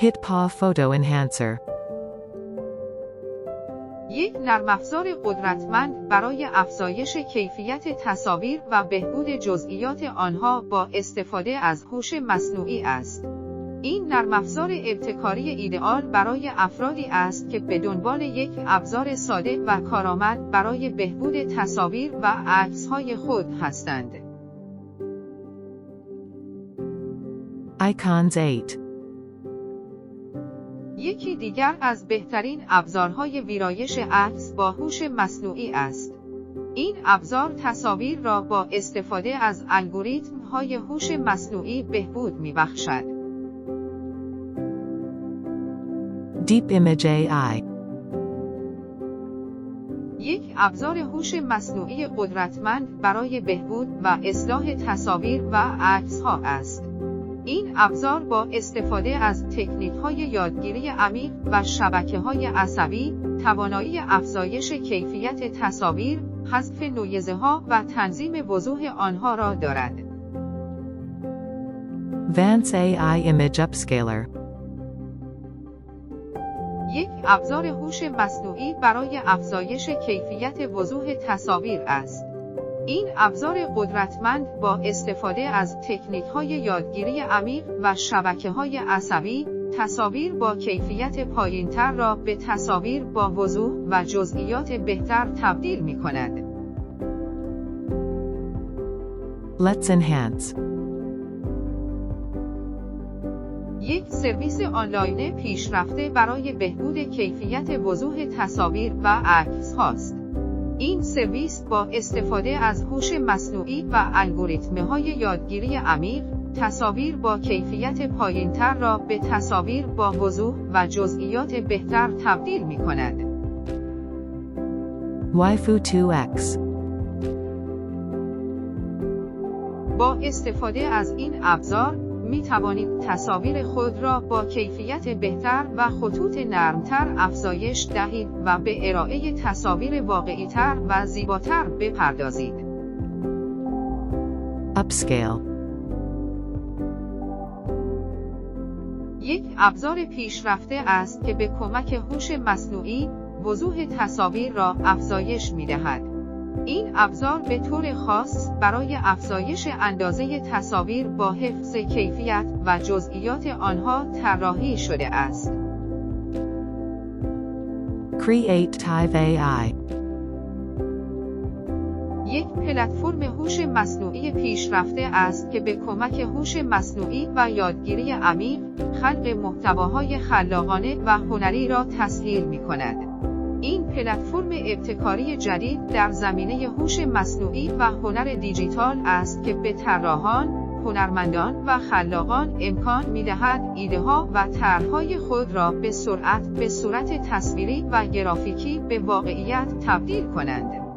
HitPaw Photo Enhancer. یک نرم افزار قدرتمند برای افزایش کیفیت تصاویر و بهبود جزئیات آنها با استفاده از هوش مصنوعی است. این نرم افزار ابتکاری ایدئال برای افرادی است که به دنبال یک ابزار ساده و کارآمد برای بهبود تصاویر و عکس‌های خود هستند. Icons 8. یکی دیگر از بهترین ابزارهای ویرایش عکس با هوش مصنوعی است. این ابزار تصاویر را با استفاده از الگوریتم‌های هوش مصنوعی بهبود می‌بخشد. Deep Image AI. یک ابزار هوش مصنوعی قدرتمند برای بهبود و اصلاح تصاویر و عکس‌ها است. این ابزار با استفاده از تکنیک‌های یادگیری عمیق و شبکه‌های عصبی، توانایی افزایش کیفیت تصاویر، حذف نویزه‌ها و تنظیم وضوح آنها را دارد. Vance AI Image Upscaler. یک ابزار هوش مصنوعی برای افزایش کیفیت وضوح تصاویر است. این ابزار قدرتمند با استفاده از تکنیک‌های یادگیری عمیق و شبکه‌های عصبی، تصاویر با کیفیت پایین‌تر را به تصاویر با وضوح و جزئیات بهتر تبدیل می‌کند. Let's Enhance. یک سرویس آنلاین پیشرفته برای بهبود کیفیت وضوح تصاویر و عکس هاست. این سرویس با استفاده از هوش مصنوعی و الگوریتم‌های یادگیری عمیق، تصاویر با کیفیت پایین‌تر را به تصاویر با وضوح و جزئیات بهتر تبدیل می‌کند. Waifu 2X. با استفاده از این ابزار، می توانید تصاویر خود را با کیفیت بهتر و خطوط نرمتر افزایش دهید و به ارائه تصاویر واقعی‌تر و زیباتر بپردازید. Upscale. یک ابزار پیشرفته است که به کمک هوش مصنوعی، وضوح تصاویر را افزایش می دهد. این ابزار به طور خاص برای افزایش اندازه تصاویر با حفظ کیفیت و جزئیات آنها طراحی شده است. Creative AI. یک پلتفرم هوش مصنوعی پیشرفته است که به کمک هوش مصنوعی و یادگیری عمیق، خلق محتواهای خلاقانه و هنری را تسهیل می‌کند. این پلتفرم ابتکاری جدید در زمینه هوش مصنوعی و هنر دیجیتال است که به طراحان، هنرمندان و خلاقان امکان می‌دهد ایده‌ها و طرح‌های خود را به سرعت به صورت تصویری و گرافیکی به واقعیت تبدیل کنند.